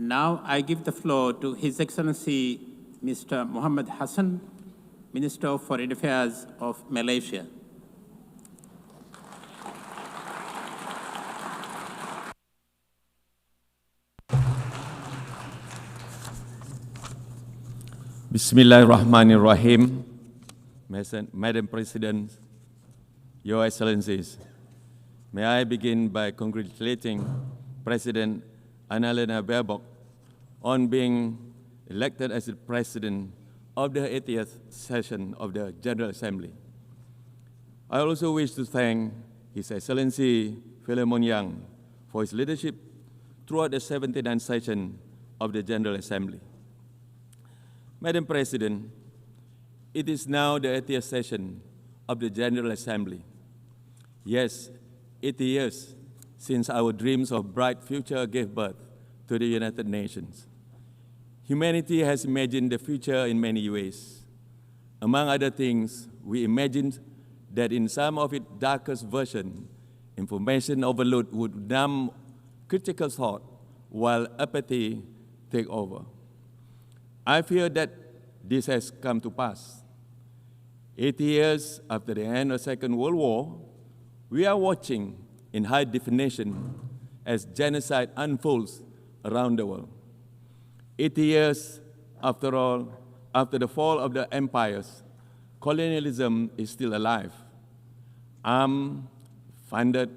Now I give the floor to His Excellency Mr. Mohamad Hasan, Minister of Foreign Affairs of Malaysia. Bismillahirrahmanirrahim. Madam President, Your Excellencies, may I begin by congratulating President Annalena Baerbock on being elected as the President of the 80th session of the General Assembly. I also wish to thank His Excellency Philemon Yang for his leadership throughout the 79th session of the General Assembly. Madam President, it is now the 80th session of the General Assembly. Yes, 80 years since our dreams of bright future gave birth to the United Nations. Humanity has imagined the future in many ways. Among other things, we imagined that in some of its darkest version, information overload would numb critical thought while apathy take over. I fear that this has come to pass. 80 years after the end of the Second World War, we are watching in high definition as genocide unfolds around the world. 80 years, after all, after the fall of the empires, colonialism is still alive, armed, funded,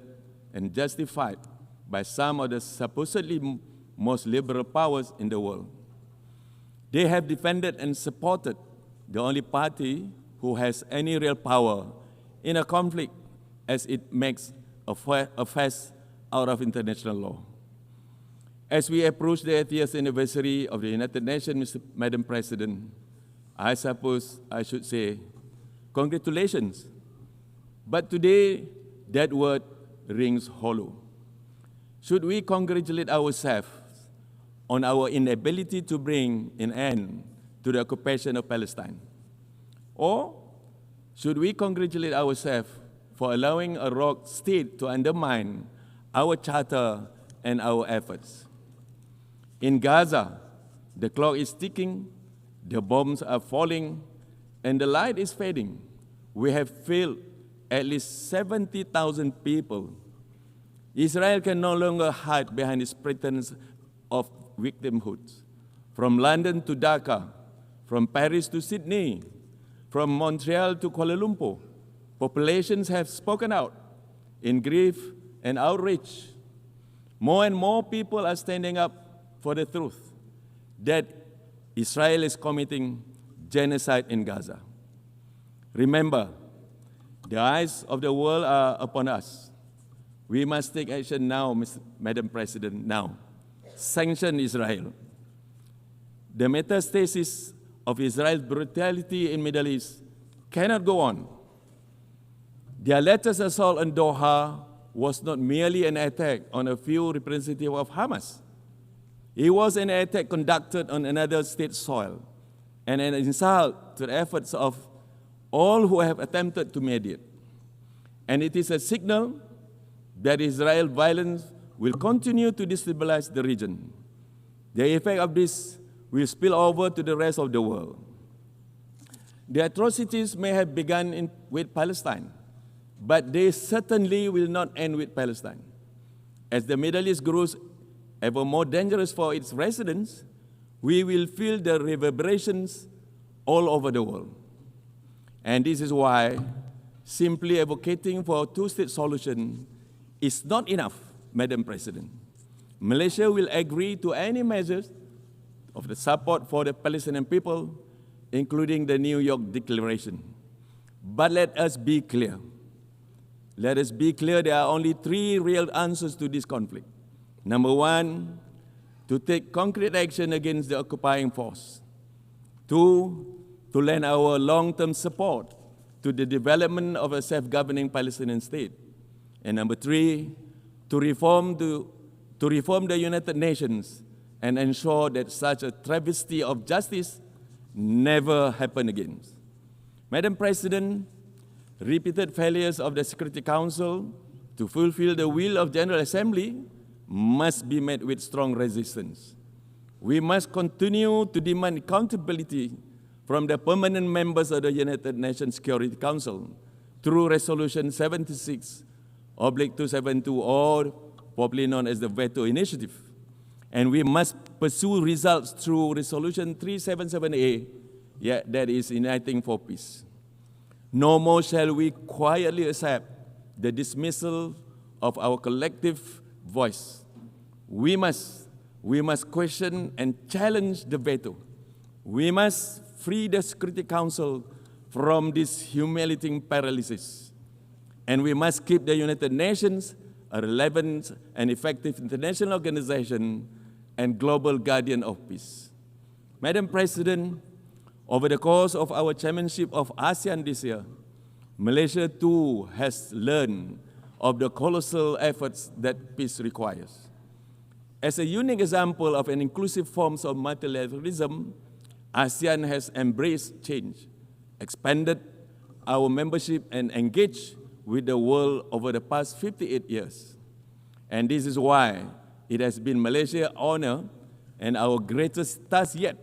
and justified by some of the supposedly most liberal powers in the world. They have defended and supported the only party who has any real power in a conflict as it makes a fuss out of international law. As we approach the 80th anniversary of the United Nations, Madam President, I suppose I should say, congratulations. But today, that word rings hollow. Should we congratulate ourselves on our inability to bring an end to the occupation of Palestine? Or should we congratulate ourselves for allowing a rogue state to undermine our charter and our efforts? In Gaza, the clock is ticking, the bombs are falling, and the light is fading. We have failed at least 70,000 people. Israel can no longer hide behind its pretense of victimhood. From London to Dhaka, from Paris to Sydney, from Montreal to Kuala Lumpur, populations have spoken out in grief and outrage. More and more people are standing up for the truth that Israel is committing genocide in Gaza. Remember, the eyes of the world are upon us. We must take action now, Madam President, now. Sanction Israel. The metastasis of Israel's brutality in the Middle East cannot go on. Their latest assault on Doha was not merely an attack on a few representatives of Hamas. It was an attack conducted on another state's soil and an insult to the efforts of all who have attempted to mediate. And it is a signal that Israel's violence will continue to destabilize the region. The effect of this will spill over to the rest of the world. The atrocities may have begun with Palestine, but they certainly will not end with Palestine. As the Middle East grows ever more dangerous for its residents, we will feel the reverberations all over the world. And this is why simply advocating for a two-state solution is not enough, Madam President. Malaysia will agree to any measures of the support for the Palestinian people, including the New York Declaration. But let us be clear. Let us be clear, there are only three real answers to this conflict. Number one, to take concrete action against the occupying force. Two, to lend our long-term support to the development of a self-governing Palestinian state. And number three, to reform the United Nations and ensure that such a travesty of justice never happen again. Madam President, repeated failures of the Security Council to fulfill the will of General Assembly must be met with strong resistance. We must continue to demand accountability from the permanent members of the United Nations Security Council through Resolution 76/272, or popularly known as the Veto Initiative. And we must pursue results through Resolution 377A, that is Uniting for Peace. No more shall we quietly accept the dismissal of our collective voice. We must question and challenge the veto. We must free the Security Council from this humiliating paralysis. And we must keep the United Nations a relevant and effective international organization and global guardian of peace. Madam President, over the course of our chairmanship of ASEAN this year, Malaysia too has learned of the colossal efforts that peace requires. As a unique example of an inclusive form of multilateralism, ASEAN has embraced change, expanded our membership, and engaged with the world over the past 58 years. And this is why it has been Malaysia's honor and our greatest task yet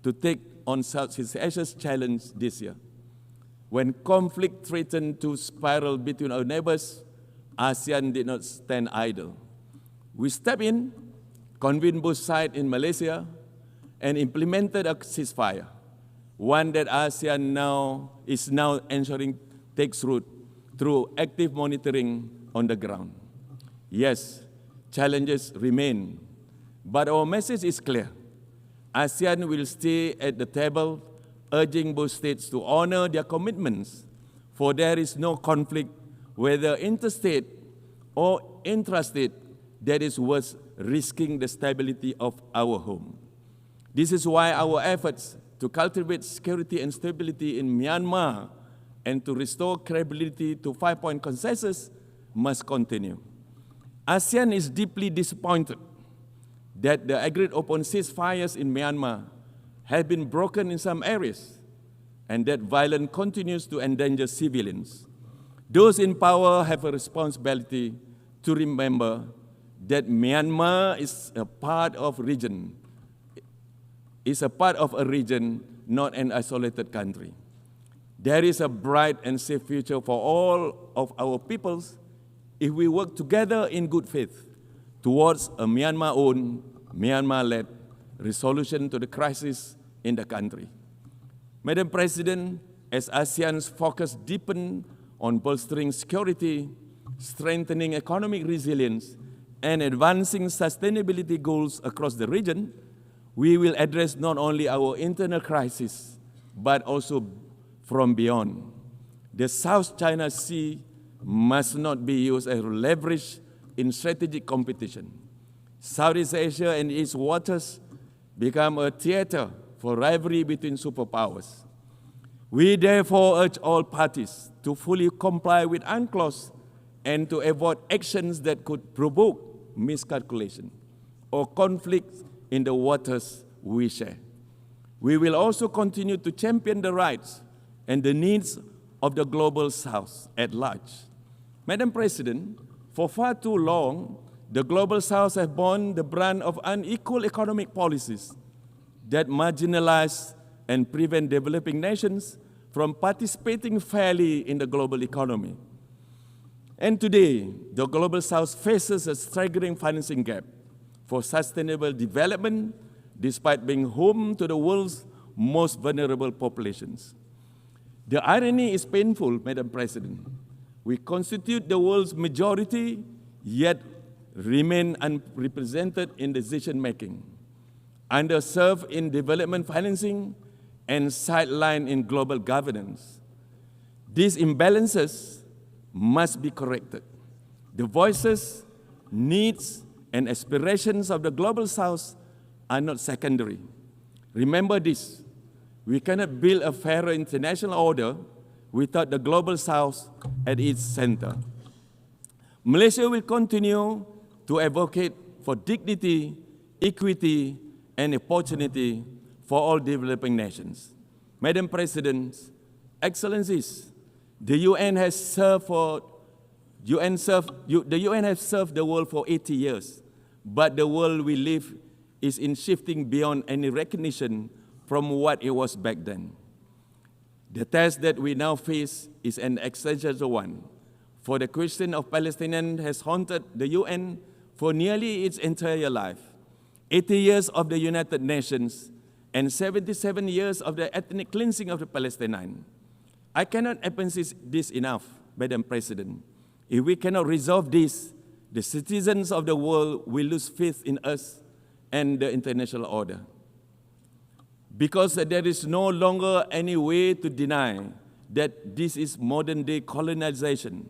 to take on Southeast Asia's challenge this year. When conflict threatened to spiral between our neighbors, ASEAN did not stand idle. We stepped in, convened both sides in Malaysia, and implemented a ceasefire, one that ASEAN is now ensuring takes root through active monitoring on the ground. Yes, challenges remain, but our message is clear. ASEAN will stay at the table, urging both states to honor their commitments, for there is no conflict, whether interstate or intrastate, that is worth risking the stability of our home. This is why our efforts to cultivate security and stability in Myanmar and to restore credibility to five-point consensus must continue. ASEAN is deeply disappointed that the agreed upon ceasefires in Myanmar have been broken in some areas and that violence continues to endanger civilians. Those in power have a responsibility to remember that Myanmar is a part of a region, not an isolated country. There is a bright and safe future for all of our peoples if we work together in good faith towards a Myanmar-owned, Myanmar-led resolution to the crisis in the country. Madam President, as ASEAN's focus deepens on bolstering security, strengthening economic resilience, and advancing sustainability goals across the region, we will address not only our internal crisis, but also from beyond. The South China Sea must not be used as leverage in strategic competition. Southeast Asia and its waters become a theater for rivalry between superpowers. We therefore urge all parties to fully comply with UNCLOS and to avoid actions that could provoke miscalculation or conflict in the waters we share. We will also continue to champion the rights and the needs of the global South at large. Madam President, for far too long, the global South has borne the brunt of unequal economic policies that marginalize and prevent developing nations from participating fairly in the global economy. And today, the global South faces a staggering financing gap for sustainable development, despite being home to the world's most vulnerable populations. The irony is painful, Madam President. We constitute the world's majority, yet remain unrepresented in decision-making, underserved in development financing, and sidelined in global governance. These imbalances must be corrected. The voices, needs, and aspirations of the global South are not secondary. Remember this: we cannot build a fairer international order without the global South at its center. Malaysia will continue to advocate for dignity, equity, and opportunity for all developing nations. Madam President, Excellencies, the UN has served the world for 80 years, but the world we live is in shifting beyond any recognition from what it was back then. The test that we now face is an existential one, for the question of Palestinians has haunted the UN for nearly its entire life. 80 years of the United Nations and 77 years of the ethnic cleansing of the Palestinians. I cannot emphasize this enough, Madam President. If we cannot resolve this, the citizens of the world will lose faith in us and the international order. Because there is no longer any way to deny that this is modern-day colonization.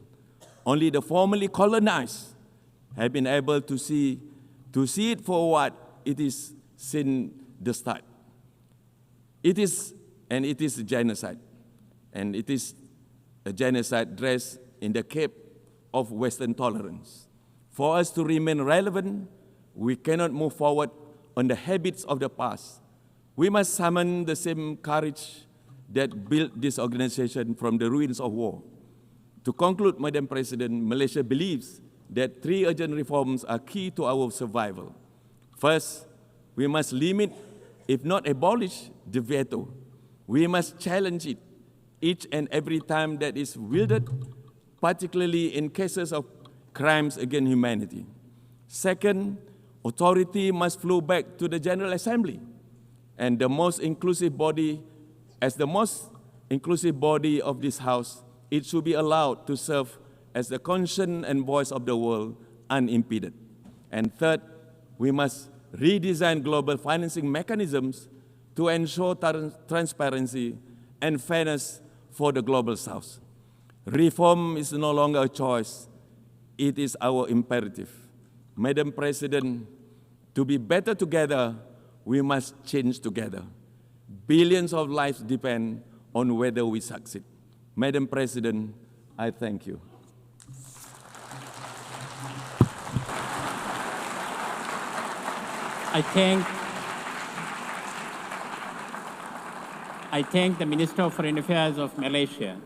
Only the formerly colonized have been able to see it for what it is since the start. It is a genocide. And it is a genocide dressed in the cape of Western tolerance. For us to remain relevant, we cannot move forward on the habits of the past. We must summon the same courage that built this organization from the ruins of war. To conclude, Madam President, Malaysia believes that 3 urgent reforms are key to our survival. First, we must limit, if not abolish, the veto. We must challenge it each and every time that is wielded, particularly in cases of crimes against humanity. Second, authority must flow back to the General Assembly, and the most inclusive body, as the most inclusive body of this House, it should be allowed to serve as the conscience and voice of the world unimpeded. And third, we must redesign global financing mechanisms to ensure transparency and fairness for the Global South. Reform is no longer a choice, it is our imperative. Madam President, to be better together, we must change together. Billions of lives depend on whether we succeed. Madam President, I thank you. I thank the Minister of Foreign Affairs of Malaysia.